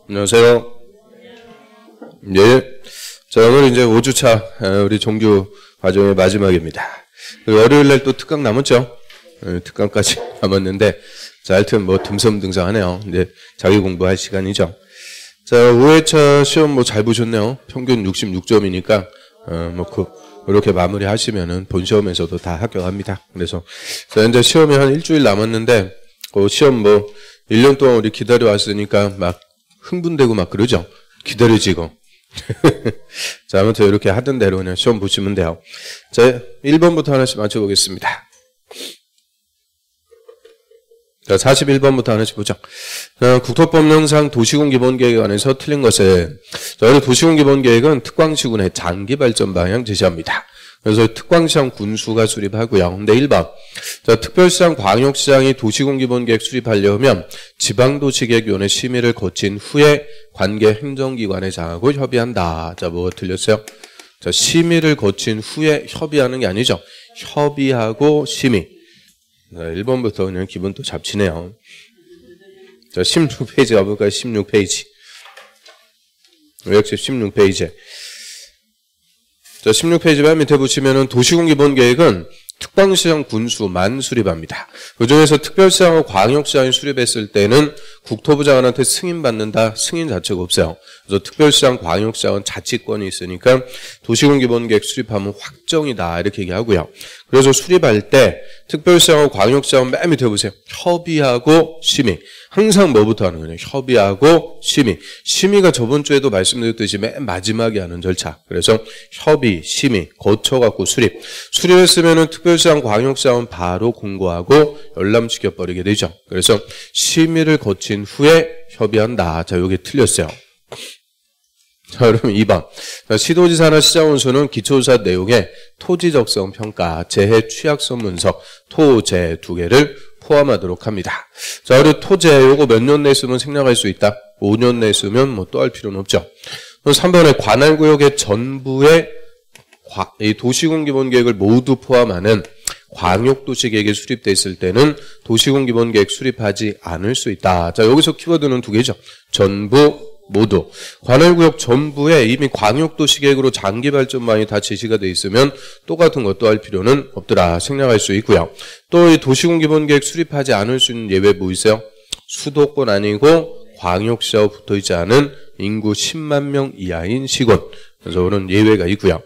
안녕하세요. 예. 자, 오늘 이제 5주차 우리 정규 과정의 마지막입니다. 월요일날 또 특강 남았죠? 특강까지 남았는데, 자, 하여튼 뭐 듬성듬성하네요. 이제 자기 공부할 시간이죠. 자, 5회차 시험 뭐 잘 보셨네요. 평균 66점이니까, 이렇게 마무리 하시면은 본 시험에서도 다 합격합니다. 그래서, 자, 이제 시험이 한 일주일 남았는데, 시험 뭐 1년 동안 우리 기다려 왔으니까 막 흥분되고 막 그러죠? 기다려지고. 자, 아무튼 이렇게 하던 대로 그냥 시험 보시면 돼요. 자, 1번부터 하나씩 맞춰보겠습니다. 자, 41번부터 하나씩 보죠. 국토법령상 도시군 기본계획에 관해서 틀린 것은, 자, 오늘 도시군 기본계획은 특광시군의 장기 발전 방향 제시합니다. 그래서 특광시장 군수가 수립하고요. 근데 1번. 자, 특별시장, 광역시장이 도시군 기본계획 수립하려면 지방도시계획위원회 심의를 거친 후에 관계 행정기관에 장하고 협의한다. 자, 뭐가 틀렸어요? 자, 심의를 거친 후에 협의하는 게 아니죠. 협의하고 심의. 자, 1번부터 그냥 기분 또 잡치네요. 자, 16페이지 가볼까요? 16페이지. 역시 16페이지. 자, 16페이지 맨 밑에 보시면은 도시군 기본계획은 특광시장 군수만 수립합니다. 그 중에서 특별시장하고 광역시장이 수립했을 때는 국토부 장관한테 승인받는다. 승인 자체가 없어요. 그래서 특별시장, 광역시장은 자치권이 있으니까 도시군 기본계획 수립하면 확정이다. 이렇게 얘기하고요. 그래서 수립할 때 특별시장하고 광역시장은 맨 밑에 보세요. 협의하고 심의. 항상 뭐부터 하는 거냐? 협의하고 심의. 심의가 저번 주에도 말씀드렸듯이 맨 마지막에 하는 절차. 그래서 협의, 심의, 거쳐갖고 수립. 수립했으면은 특별시장, 광역시장은 바로 공고하고 열람시켜버리게 되죠. 그래서 심의를 거친 후에 협의한다. 자, 요게 틀렸어요. 자, 그러면 2번. 자, 시도지사나 시장원수는 기초조사 내용에 토지적성 평가, 재해 취약성 분석, 토재 2개를 포함하도록 합니다. 자, 우리 토재 요거 몇 년 내에 쓰면 생략할 수 있다. 5년 내에 쓰면 뭐 또 할 필요는 없죠. 3번에 관할구역의 전부의 이 도시군 기본계획을 모두 포함하는 광역도시계획이 수립돼 있을 때는 도시군 기본계획 수립하지 않을 수 있다. 자, 여기서 키워드는 2개죠. 전부, 모두. 관할구역 전부에 이미 광역도시계획으로 장기발전망이 다 제시가 돼 있으면 똑같은 것도 할 필요는 없더라. 생략할 수 있고요. 또 이 도시군 기본계획 수립하지 않을 수 있는 예외 뭐 있어요? 수도권 아니고 광역시하고 붙어있지 않은 인구 10만 명 이하인 시군. 그래서 그런 예외가 있고요.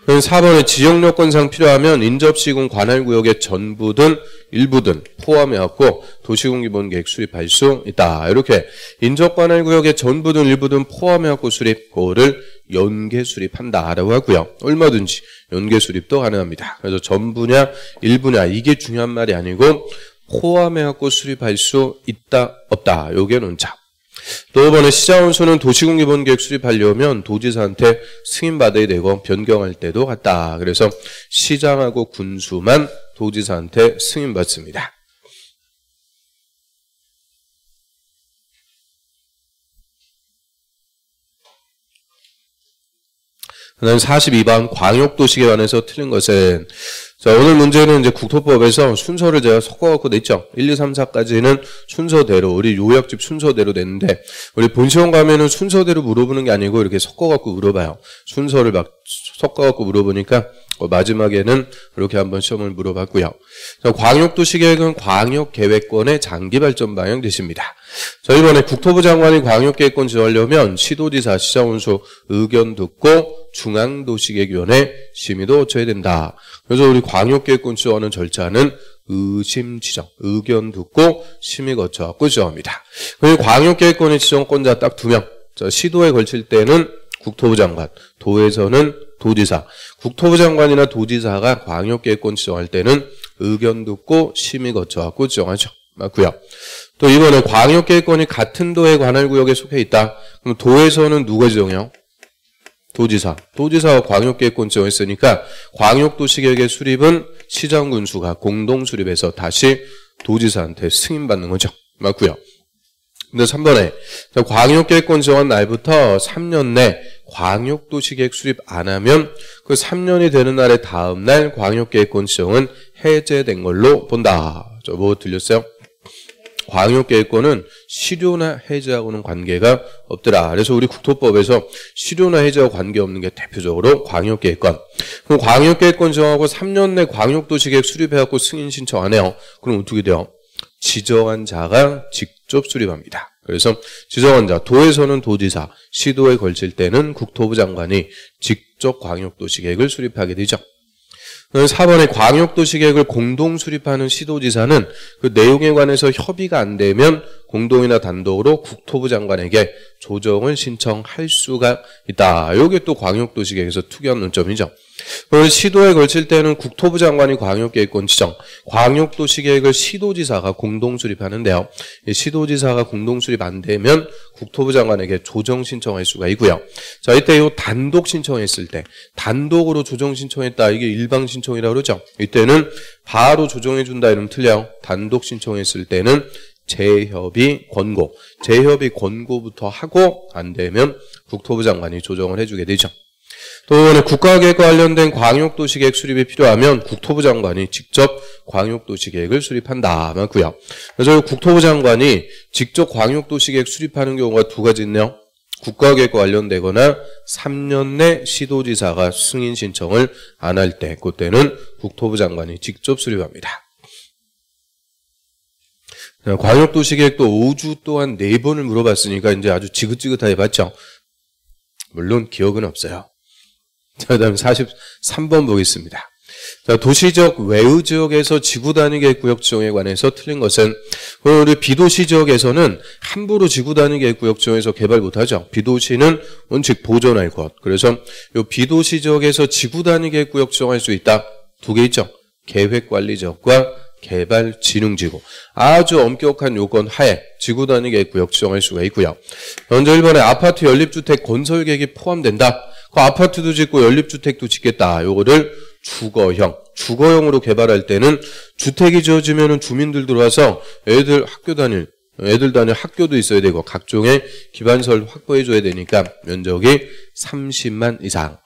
4번에 지역요건상 필요하면 인접시군 관할구역의 전부든 일부든 포함해갖고 도시군 기본계획 수립할 수 있다. 이렇게 인접관할구역의 전부든 일부든 포함해갖고 수립, 그거를 연계 수립한다라고 하고요. 얼마든지 연계 수립도 가능합니다. 그래서 전부냐 일부냐 이게 중요한 말이 아니고 포함해갖고 수립할 수 있다 없다. 요게 논자. 또 이번에 시장원수는 도시군 기본계획 수립하려면 도지사한테 승인받아야 되고 변경할 때도 같다. 그래서 시장하고 군수만 도지사한테 승인받습니다. 그다음 42번 광역도시계획에 관해서 틀린 것은, 자, 오늘 문제는 이제 국토법에서 순서를 제가 섞어갖고 냈죠. 1, 2, 3, 4까지는 순서대로, 우리 요약집 순서대로 냈는데, 우리 본시험 가면은 순서대로 물어보는 게 아니고 이렇게 섞어갖고 물어봐요. 순서를 막 섞어갖고 물어보니까 마지막에는 이렇게 한번 시험을 물어봤고요. 자, 광역도시계획은 광역계획권의 장기발전 방향 제시입니다. 자, 이번에 국토부 장관이 광역계획권 지원하려면 시도지사, 시장원수 의견 듣고 중앙도시계획위원회 심의도 줘야 된다. 그래서 우리 광역계획권 지원하는 절차는 의심지정, 의견 듣고 심의 거쳐갖고 지정합니다. 그리고 광역계획권의 지정권자 딱 2명. 자, 시도에 걸칠 때는 국토부 장관, 도에서는 도지사. 국토부 장관이나 도지사가 광역계획권 지정할 때는 의견 듣고 심의 거쳐갖고 지정하죠. 맞고요. 또 이번에 광역계획권이 같은 도의 관할구역에 속해 있다. 그럼 도에서는 누가 지정해요? 도지사. 도지사가 광역계획권 지정했으니까 광역도시계획의 수립은 시장군수가 공동수립해서 다시 도지사한테 승인받는 거죠. 맞고요. 근데 3번에 광역계획권 지정한 날부터 3년 내 광역도시계획 수립 안 하면 그 3년이 되는 날의 다음 날 광역계획권 지정은 해제된 걸로 본다. 저 뭐 들렸어요? 광역계획권은 실효나 해제하고는 관계가 없더라. 그래서 우리 국토법에서 실효나 해제와 관계없는 게 대표적으로 광역계획권. 그럼 광역계획권 정하고 3년 내 광역도시계획 수립해갖고 승인 신청 안 해요. 그럼 어떻게 돼요? 지정한 자가 직접 수립합니다. 그래서 지정한 자, 도에서는 도지사, 시도에 걸칠 때는 국토부 장관이 직접 광역도시계획을 수립하게 되죠. 4번에 광역도시계획을 공동 수립하는 시도지사는 그 내용에 관해서 협의가 안 되면 공동이나 단독으로 국토부 장관에게 조정을 신청할 수가 있다. 이게 또 광역도시계획에서 특이한 논점이죠. 시도에 걸칠 때는 국토부 장관이 광역계획권 지정, 광역도시계획을 시도지사가 공동 수립하는데요. 시도지사가 공동 수립 안 되면 국토부 장관에게 조정 신청할 수가 있고요. 자, 이때 요 단독 신청했을 때, 단독으로 조정 신청했다. 이게 일방 신청이라고 그러죠. 이때는 바로 조정해 준다 이러면 틀려요. 단독 신청했을 때는 재협의 권고, 재협의 권고부터 하고 안 되면 국토부 장관이 조정을 해주게 되죠. 또 국가계획과 관련된 광역도시계획 수립이 필요하면 국토부 장관이 직접 광역도시계획을 수립한다 맞고요. 그래서 국토부 장관이 직접 광역도시계획 수립하는 경우가 두 가지 있네요. 국가계획과 관련되거나 3년 내 시도지사가 승인 신청을 안 할 때, 그때는 국토부 장관이 직접 수립합니다. 광역도시계획도 5주 동안 4번을 물어봤으니까 이제 아주 지긋지긋하게 봤죠. 물론 기억은 없어요. 자, 그 다음 43번 보겠습니다. 자, 도시적 외의 지역에서 지구 단위 계획 구역 지정에 관해서 틀린 것은, 우리 비도시 지역에서는 함부로 지구 단위 계획 구역 지정에서 개발 못하죠. 비도시는 원칙 보존할 것. 그래서 이 비도시 지역에서 지구 단위 계획 구역 지정할 수 있다. 두 개 있죠. 계획관리지역과 개발진흥지구. 아주 엄격한 요건 하에 지구 단위 계획 구역 지정할 수가 있고요. 먼저 1번에 아파트 연립주택 건설 계획이 포함된다. 그 아파트도 짓고 연립주택도 짓겠다. 요거를 주거형으로 개발할 때는 주택이 지어지면은 주민들 들어와서 애들 다닐 학교도 있어야 되고 각종의 기반시설 확보해줘야 되니까 면적이 30만 이상.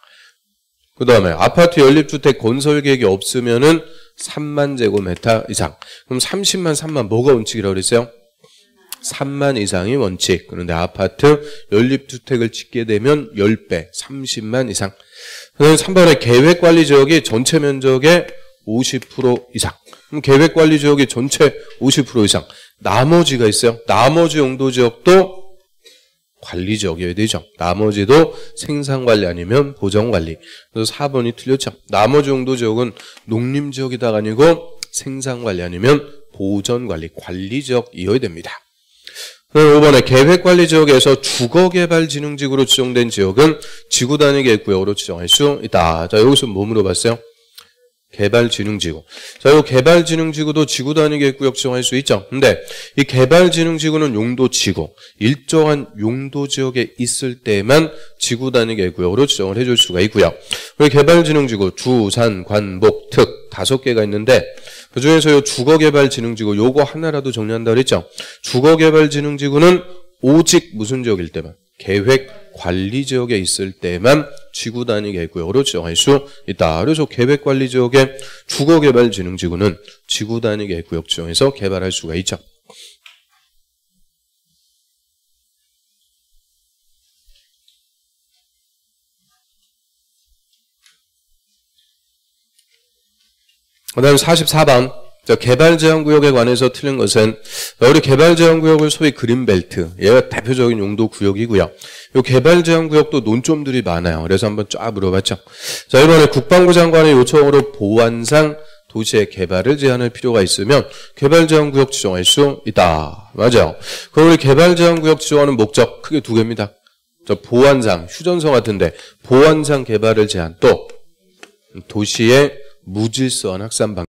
그 다음에 아파트 연립주택 건설 계획이 없으면은 3만 제곱미터 이상. 그럼 30만, 3만 뭐가 원칙이라고 그랬어요? 3만 이상이 원칙. 그런데 아파트 연립주택을 짓게 되면 10배, 30만 이상. 그다음에 3번에 계획관리지역이 전체 면적의 50% 이상. 그럼 계획관리지역이 전체 50% 이상. 나머지가 있어요. 나머지 용도지역도 관리지역이어야 되죠. 나머지도 생산관리 아니면 보정관리. 그래서 4번이 틀렸죠. 나머지 용도지역은 농림지역이다가 아니고 생산관리 아니면 보전관리, 관리지역이어야 됩니다. 5번에 계획관리지역에서 주거개발진흥지구로 지정된 지역은 지구단위 계획구역으로 지정할 수 있다. 자, 여기서 뭐 물어봤어요? 개발진흥지구. 자, 이 개발진흥지구도 지구단위 계획구역 지정할 수 있죠. 근데 이 개발진흥지구는 용도지구, 일정한 용도지역에 있을 때만 지구단위 계획구역으로 지정을 해줄 수가 있고요. 우리 개발진흥지구 주, 산, 관, 목, 특 5개가 있는데 그 중에서 이 주거개발진흥지구 요거 하나라도 정리한다고 그랬죠. 주거개발진흥지구는 오직 무슨 지역일 때만, 계획관리지역에 있을 때만 지구단위 계획구역으로 지정할 수 있다. 그래서 계획관리지역의 주거개발진흥지구는 지구단위 계획구역 지정해서 개발할 수가 있죠. 그 다음에 44번. 개발제한구역에 관해서 틀린 것은, 우리 개발제한구역을 소위 그린벨트, 얘가 대표적인 용도구역이고요. 이 개발제한구역도 논점들이 많아요. 그래서 한번 쫙 물어봤죠. 자, 이번에 국방부 장관의 요청으로 보안상 도시의 개발을 제한할 필요가 있으면 개발제한구역 지정할 수 있다. 맞아요. 그럼 우리 개발제한구역 지정하는 목적 크게 두 개입니다. 보안상, 휴전선 같은데 보안상 개발을 제한, 또 도시의 무질서한 확산 방지.